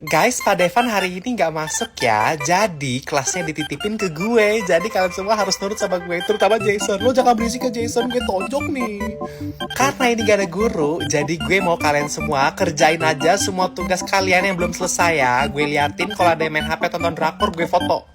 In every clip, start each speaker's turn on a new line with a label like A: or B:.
A: Guys, Pak Devan hari ini nggak masuk ya. Jadi kelasnya dititipin ke gue. Jadi kalian semua harus nurut sama gue. Terutama Jason. Lo jangan berisik ke Jason, gue tonjok nih. Karena ini gak ada guru, jadi gue mau kalian semua kerjain aja semua tugas kalian yang belum selesai ya. Gue liatin kalau ada yang main HP tonton drakor, gue foto.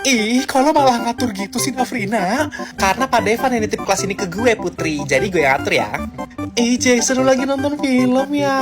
A: Ih, kalau malah ngatur gitu sih Nafrina. Karena Pak Devan yang nitip kelas ini ke gue, Putri. Jadi gue ngatur ya. Ih, Jason, lu lagi nonton film ya?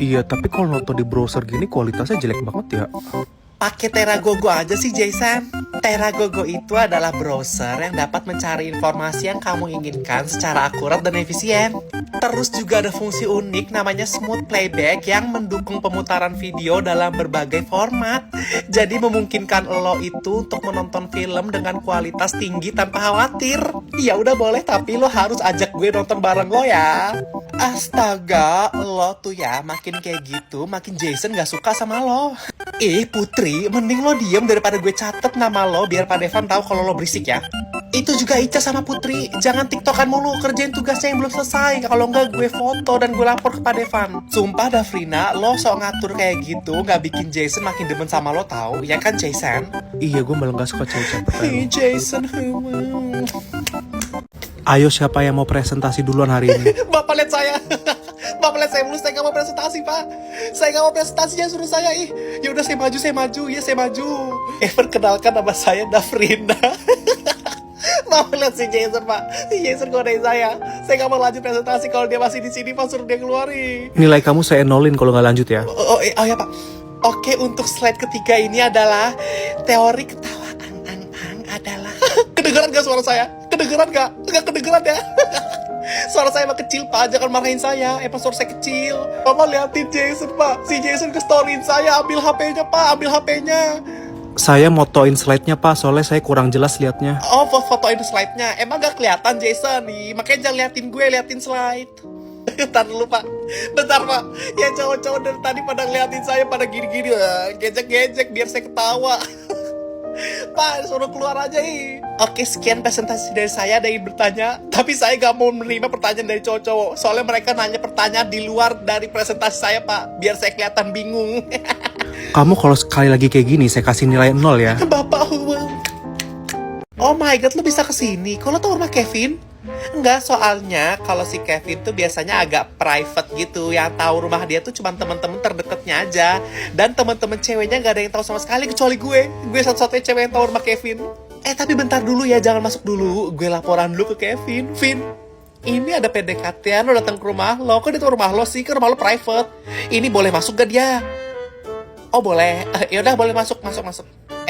B: Iya, tapi kalau nonton di browser gini kualitasnya jelek banget ya.
A: Pakai Teragogo aja sih, Jason. Teragogo itu adalah browser yang dapat mencari informasi yang kamu inginkan secara akurat dan efisien. Terus juga ada fungsi unik namanya Smooth Playback yang mendukung pemutaran video dalam berbagai format. Jadi memungkinkan lo itu untuk menonton film dengan kualitas tinggi tanpa khawatir. Ya udah boleh, tapi lo harus ajak gue nonton bareng lo ya. Astaga, lo tuh ya makin kayak gitu, makin Jason gak suka sama lo. Putri, mending lo diem daripada gue catet nama lo biar Pak Devan tahu kalau lo berisik ya. Itu juga Ica sama Putri, jangan tiktokan mulu, kerjain tugasnya yang belum selesai. Kalau enggak gue foto dan gue lapor ke Pak Devan. Sumpah Dafrina, lo sok ngatur kayak gitu nggak bikin Jason makin demen sama lo tahu, ya kan Jason?
B: Iya, gue malah gak suka cewek-cewek kayak lo.
A: Jason,
B: Ayo, siapa yang mau presentasi duluan hari ini?
A: Bapak lihat saya. Bapak lihat saya mulus, saya nggak mau presentasi, Pak. Saya nggak mau presentasi, ya suruh saya. Ya udah saya maju, ya saya maju. Perkenalkan nama saya Dafrina. Bapak lihat si Jason, Pak. Si Jason godain saya. Saya nggak mau lanjut presentasi kalau dia masih di sini, Pak. Suruh dia keluarin.
B: Nilai kamu saya nolin kalau nggak lanjut ya.
A: Oh ya, Pak. Oke, untuk slide ketiga ini adalah teori ketawa ang adalah. Kedengeran gak suara saya? Kedengeran gak? Gak kedengeran ya? Suara saya mah kecil, Pak. Jangan marahin saya. Emang suara saya kecil. Bapak liatin Jason, Pak. Si Jason ke-storyin saya. Ambil HP-nya, Pak. Ambil HP-nya.
B: Saya motoin slide-nya, Pak, soalnya saya kurang jelas liatnya.
A: Oh, fotoin slide-nya. Emang gak kelihatan Jason nih. Makanya jangan liatin gue, liatin slide. Bentar dulu, Pak. Bentar, Pak. Ya cowok-cowok dari tadi pada ngeliatin saya pada gini-gini. Gejek-gejek biar saya ketawa. Pak, suruh keluar aja Oke, sekian presentasi dari saya. Ada yang bertanya, tapi saya gak mau menerima pertanyaan dari cowok-cowok. Soalnya mereka nanya pertanyaan di luar dari presentasi saya, Pak. Biar saya kelihatan bingung.
B: Kamu kalau sekali lagi kayak gini, saya kasih nilai 0 ya.
A: Bapak, oh my god, lo bisa kesini? Kok lo tau rumah Kevin? Enggak, soalnya kalau si Kevin tuh biasanya agak private gitu. Yang tahu rumah dia tuh cuma teman-teman terdekatnya aja. Dan teman-teman ceweknya gak ada yang tahu sama sekali kecuali gue. Gue satu-satunya cewek yang tahu rumah Kevin. Tapi bentar dulu ya, jangan masuk dulu. Gue laporan dulu ke Kevin. Vin, ini ada PDKT-an, lo datang ke rumah lo. Kok dia tahu rumah lo sih? Ke rumah lo private. Ini boleh masuk gak dia? Oh boleh. Yaudah boleh masuk.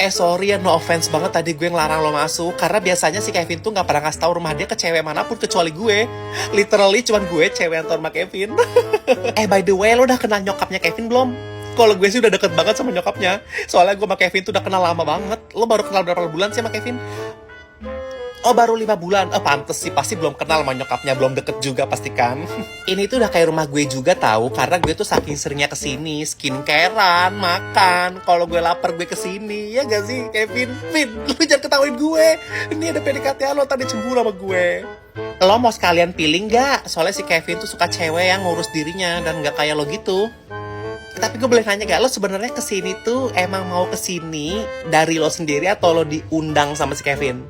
A: Sorry ya, no offense banget tadi gue ngelarang lo masuk. Karena biasanya si Kevin tuh gak pernah ngasih tahu rumah dia ke cewek manapun kecuali gue. Literally cuman gue cewek yang tahu rumah Kevin. By the way, lo udah kenal nyokapnya Kevin belum? Kalau gue sih udah deket banget sama nyokapnya. Soalnya gue sama Kevin tuh udah kenal lama banget. Lo baru kenal berapa bulan sih sama Kevin? Oh, baru 5 bulan. Pantes sih, pasti belum kenal sama nyokapnya. Belum deket juga pasti kan. Ini tuh udah kayak rumah gue juga tahu. Karena gue tuh saking seringnya kesini. Skincarean, makan. Kalau gue lapar gue kesini. Ya gak sih, Kevin? Vin, lu jangan ketawain gue. Ini ada PDKT lo tadi cemburu sama gue. Lo mau sekalian pilih gak? Soalnya si Kevin tuh suka cewek yang ngurus dirinya. Dan gak kayak lo gitu. Tapi gue boleh nanya gak, lo sebenarnya kesini tuh emang mau kesini dari lo sendiri atau lo diundang sama si Kevin?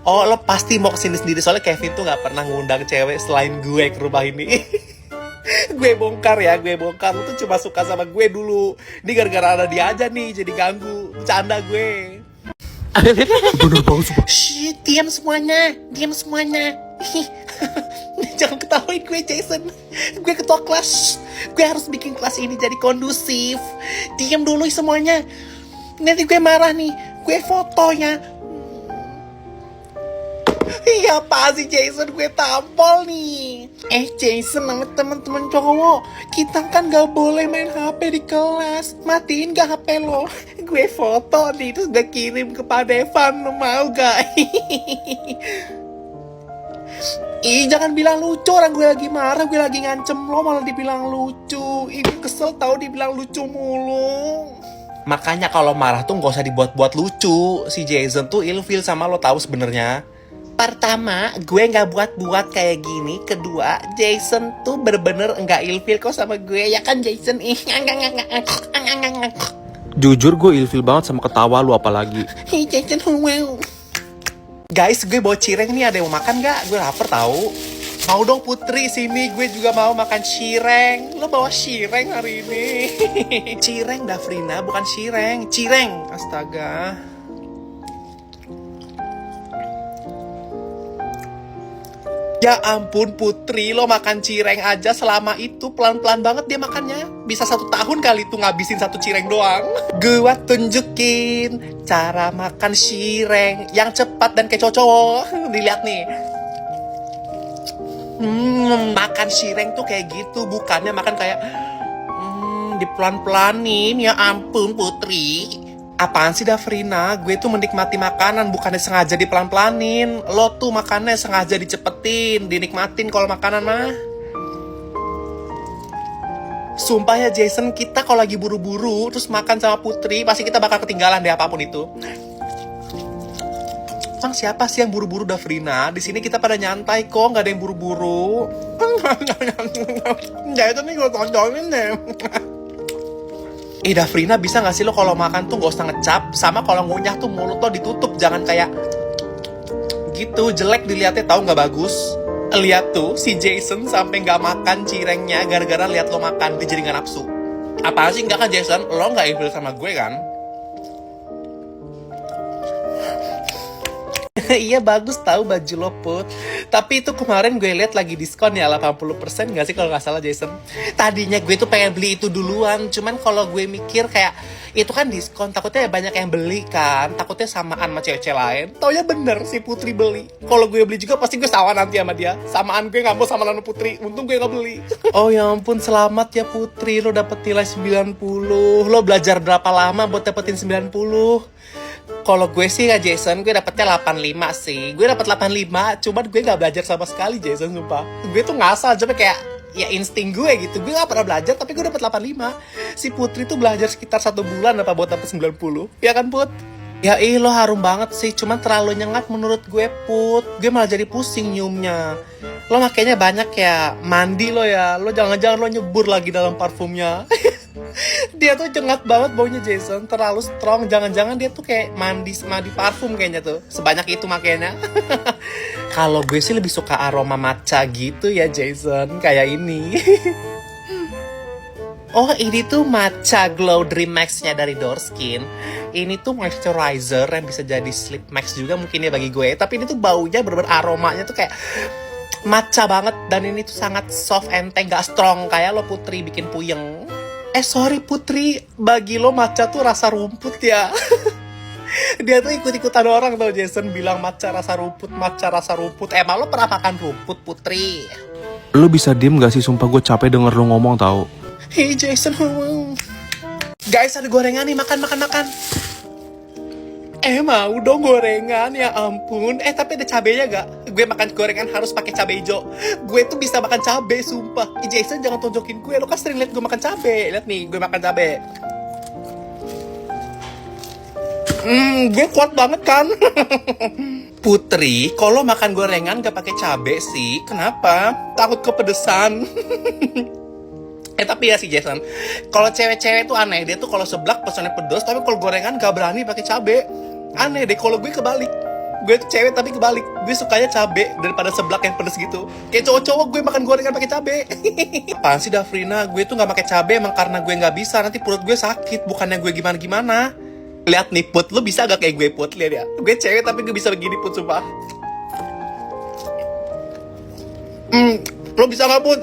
A: Oh, lo pasti mau kesini sendiri soalnya Kevin tuh gak pernah ngundang cewek selain gue ke rumah ini. Gue bongkar. Lo tuh cuma suka sama gue dulu. Ini gara-gara ada dia aja nih, jadi ganggu. Bercanda gue.
B: Bener banget, sumpah.
A: Shh, diam semuanya. Jangan ketawain gue, Jason. Gue ketua kelas. Gue harus bikin kelas ini jadi kondusif. Diam dulu semuanya. Nanti gue marah nih. Gue fotonya. Iya, apa sih Jason? Gue tampol nih. Jason sama teman-teman cowok, kita kan gak boleh main HP di kelas. Matiin gak HP lo? Gue foto nih, terus gue kirim ke Pak Devan. Lo mau gak? Jangan bilang lucu, orang gue lagi marah, gue lagi ngancem lo malah dibilang lucu. Ini kesel tau dibilang lucu mulu. Makanya kalau marah tuh gak usah dibuat-buat lucu. Si Jason tuh ilfeel sama lo tahu sebenarnya. Pertama, gue nggak buat-buat kayak gini. Kedua, Jason tuh bener-bener nggak ilfil kok sama gue. Ya kan Jason?
B: Jujur gue ilfil banget sama ketawa lu apalagi.
A: Hey Jason, wow. Guys, gue bawa cireng nih. Ada yang mau makan nggak? Gue lapar tahu. Mau dong Putri, sini gue juga mau makan cireng. Lo bawa cireng hari ini. Cireng Dafrina, bukan cireng. Cireng, astaga. Ya ampun Putri, lo makan cireng aja selama itu pelan-pelan banget dia makannya. Bisa 1 tahun kali tuh ngabisin 1 cireng doang. Gua tunjukin cara makan cireng yang cepat dan kayak cowok. Dilihat nih. Makan cireng tuh kayak gitu, bukannya makan kayak dipelan-pelanin. Ya ampun Putri. Apaan sih Dafrina? Gue tuh menikmati makanan, bukannya sengaja dipelan-pelanin. Lo tuh makannya sengaja dicepetin, dinikmatin kalau makanan mah. Sumpah ya Jason, kita kalau lagi buru-buru terus makan sama Putri, pasti kita bakal ketinggalan deh apapun itu. Emang siapa sih yang buru-buru Dafrina? Di sini kita pada nyantai kok, nggak ada yang buru-buru. Jason nih gue tonjolin deh. Dafrina bisa gak sih lo kalau makan tuh gak usah ngecap. Sama kalau ngunyah tuh mulut lo ditutup. Jangan kayak gitu, jelek dilihatnya, tahu gak bagus. Lihat tuh, si Jason sampai gak makan cirengnya gara-gara lihat lo makan, dia jadi gak nafsu. Apaan sih, enggak kan Jason? Lo gak ilfil sama gue kan? Iya bagus tahu baju lo Put. Tapi itu kemarin gue lihat lagi diskon ya 80% gak sih kalau nggak salah Jason. Tadinya gue tuh pengen beli itu duluan, cuman kalau gue mikir kayak itu kan diskon, takutnya banyak yang beli kan, takutnya samaan sama cewek-cewek lain. Taunya bener si Putri beli. Kalau gue beli juga pasti gue sama nanti sama dia. Samaan gue nggak mau sama Nano Putri. Untung gue nggak beli. Oh ya ampun, selamat ya Putri, lo dapet nilai 90. Lo belajar berapa lama buat dapetin 90? Kalau gue sih ya Jason, gue dapetnya 85 sih. Gue dapet 85, cuman gue gak belajar sama sekali Jason, sumpah. Gue tuh ngasal, cuma kayak ya insting gue gitu. Gue gak pernah belajar, tapi gue dapet 85. Si Putri tuh belajar sekitar 1 bulan apa buat dapet 90. Ya kan Put? Ya lo harum banget sih, cuman terlalu nyengat menurut gue Put. Gue malah jadi pusing nyiumnya. Lo makanya banyak ya, mandi lo ya. Lo jangan-jangan lo nyebur lagi dalam parfumnya. Dia tuh cengat banget baunya Jason, terlalu strong. Jangan-jangan dia tuh kayak mandi parfum kayaknya tuh. Sebanyak itu makanya. Kalau gue sih lebih suka aroma matcha gitu ya Jason, kayak ini. Oh ini tuh matcha glow dream max-nya dari Dorskin. Ini tuh moisturizer yang bisa jadi sleep max juga mungkin ya bagi gue. Tapi ini tuh baunya bener-bener aromanya tuh kayak matcha banget. Dan ini tuh sangat soft enteng, gak strong kayak lo Putri bikin puyeng. Sorry Putri, bagi lo matcha tuh rasa rumput ya. Dia tuh ikut-ikutan orang tau Jason bilang matcha rasa rumput, matcha rasa rumput. Emang lo pernah makan rumput Putri?
B: Lo bisa diem gak sih? Sumpah gue capek denger lo ngomong tau.
A: Hey Jason, guys ada gorengan nih, makan. Mau dong gorengan, ya ampun. Tapi ada cabenya gak? Gue makan gorengan harus pakai cabai hijau. Gue tuh bisa makan cabai, sumpah. Jason jangan tonjokin gue, lo kan sering liat gue makan cabai. Lihat nih, gue makan cabai. Gue kuat banget kan? Putri, kalau makan gorengan gak pakai cabai sih, kenapa? Takut kepedesan. Tapi ya sih Jason, kalau cewek-cewek tuh aneh, dia tuh kalau seblak pesannya pedas, tapi kalau gorengan gak berani pakai cabe. Aneh deh, kalau gue kebalik. Gue tuh cewek tapi kebalik, gue sukanya cabe daripada seblak yang pedas gitu. Kayak cowok-cowok gue makan gorengan pakai cabe. Apaan sih Dafrina, gue tuh gak pakai cabe emang karena gue gak bisa, nanti perut gue sakit, bukannya gue gimana-gimana. Lihat nih Put, lo bisa gak kayak gue Put, lihat ya. Gue cewek tapi gue bisa begini Put, sumpah. Lo bisa gak Put?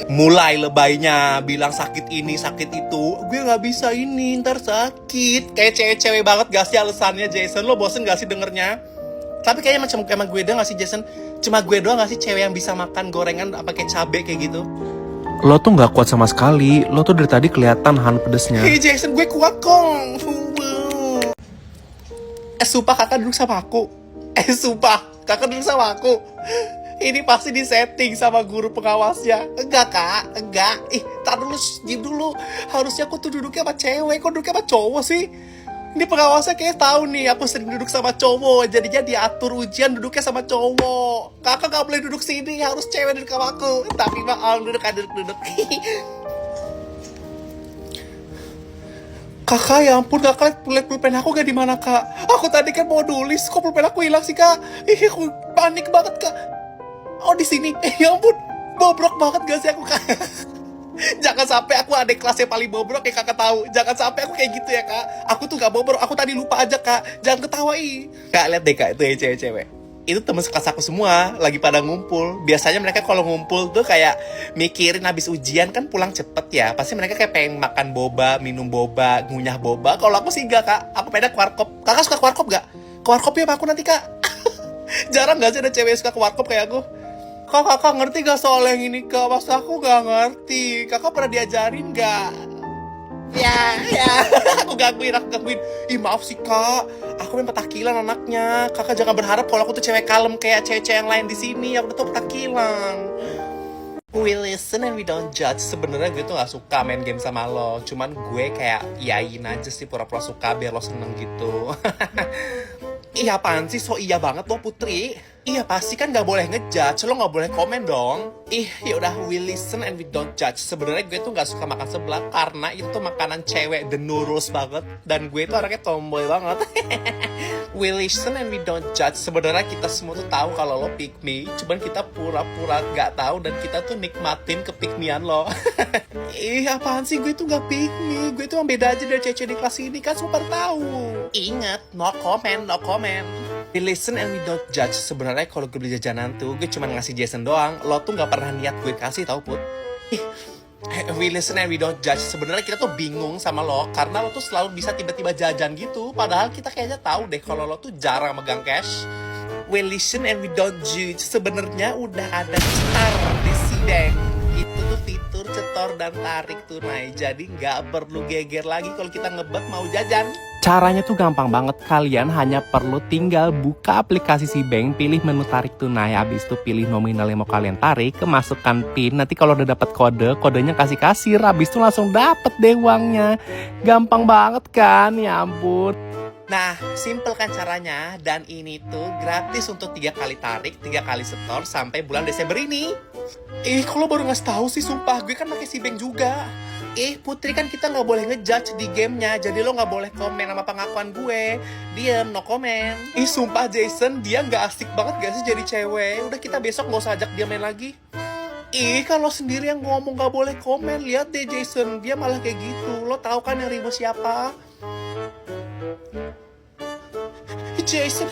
A: Mulai lebaynya bilang sakit ini sakit itu. Gue gak bisa ini, ntar sakit. Kayak cewek-cewek banget gak sih alasannya Jason? Lo bosen gak sih dengernya? Tapi kayaknya macam emang gue doang gak sih Jason? Cuma gue doang gak sih cewek yang bisa makan gorengan pakai cabe kayak gitu?
B: Lo tuh gak kuat sama sekali. Lo tuh dari tadi kelihatan nahan pedesnya.
A: Hey Jason, gue kuat kong. Sumpah kakak duduk sama aku. Sumpah kakak duduk sama aku. Ini pasti disetting sama guru pengawasnya. Enggak kak, enggak. Tar dulu, diam dulu. Harusnya aku tuh duduknya sama cewek, kok duduknya sama cowok sih? Ini pengawasnya kayak tahu nih aku sering duduk sama cowok, jadinya diatur ujian duduknya sama cowok. Kakak gak boleh duduk sini, harus cewek duduk sama aku. Tapi mah duduk. Kakak, ya ampun, kakak lihat pulpen aku gak di mana kak? Aku tadi kan mau nulis, kok pulpen aku hilang sih kak? Aku panik banget kak. Oh di sini, ya ampun, bobrok banget gak sih aku kak? Jangan sampai aku adik kelas yang paling bobrok ya kakak tahu. Jangan sampai aku kayak gitu ya kak. Aku tuh gak bobrok, aku tadi lupa aja kak. Jangan ketawain. Kak lihat deh kak, itu ya cewek-cewek. Itu temen sekelas aku semua lagi pada ngumpul. Biasanya mereka kalau ngumpul tuh kayak mikirin habis ujian kan pulang cepet ya. Pasti mereka kayak pengen makan boba, minum boba, ngunyah boba. Kalau aku sih enggak kak. Aku pengen ke warkop. Kakak suka ke warkop gak? Ke warkop ya sama aku nanti kak. Jarang gak sih ada cewek yang suka ke warkop kayak aku? Kak, kakak ngerti gak soal yang ini kak? Masa aku gak ngerti. Kakak pernah diajarin gak? Ya. Aku gangguin. Ih maaf sih kak, aku memang petakilan anaknya. Kakak jangan berharap kalau aku tuh cewek kalem kayak cewek-cewek yang lain di sini. Aku tuh petakilan. We listen and we don't judge. Sebenarnya gue tuh gak suka main game sama lo. Cuman gue kayak iyain aja sih, pura-pura suka biar lo seneng gitu. Iya apaan sih, so iya banget lo Putri. Iya pasti kan gak boleh ngejudge, lo gak boleh komen dong. Yaudah, we listen and we don't judge. Sebenarnya gue tuh gak suka makan seblak karena itu tuh makanan cewek, the noodles banget. Dan gue tuh anaknya tomboy banget. We listen and we don't judge. Sebenarnya kita semua tuh tahu kalau lo pick me, cuman kita pura-pura gak tahu dan kita tuh nikmatin kepikmian lo. Apaan sih, gue tuh gak pick me. Gue tuh beda aja dari cewek di kelas ini kan, semua pada tahu. Ingat, no comment. We listen and we don't judge. Sebenarnya kalau gue beli jajanan tuh gue cuma ngasih Jason doang. Lo tuh nggak pernah niat gue kasih tau Put. We listen and we don't judge. Sebenarnya kita tuh bingung sama lo karena lo tuh selalu bisa tiba-tiba jajan gitu. Padahal kita kayaknya tahu deh kalau lo tuh jarang megang cash. We listen and we don't judge. Sebenarnya udah ada cetar di sideng. Itu tuh fitur cetor dan tarik tunai. Jadi nggak perlu geger lagi kalau kita ngebet mau jajan.
B: Caranya tuh gampang banget, kalian hanya perlu tinggal buka aplikasi si bank, pilih menu tarik tunai, habis itu pilih nominal yang mau kalian tarik, masukkan PIN, nanti kalau udah dapat kodenya kasih kasir, habis itu langsung dapet deh uangnya. Gampang banget kan, ya ampun.
A: Nah, simple kan caranya, dan ini tuh gratis untuk 3 kali tarik, 3 kali setor sampai bulan Desember ini. Kalau baru ngasih tahu sih, sumpah gue kan pakai si bank juga. Putri, kan kita nggak boleh ngejudge di gamenya, jadi lo nggak boleh komen sama pengakuan gue. Diem, no comment. Sumpah Jason, dia nggak asik banget gak sih jadi cewek? Udah, kita besok nggak usah ajak dia main lagi. Kalau sendiri yang ngomong nggak boleh komen, lihat deh Jason, dia malah kayak gitu. Lo tahu kan yang ribut siapa? Jason,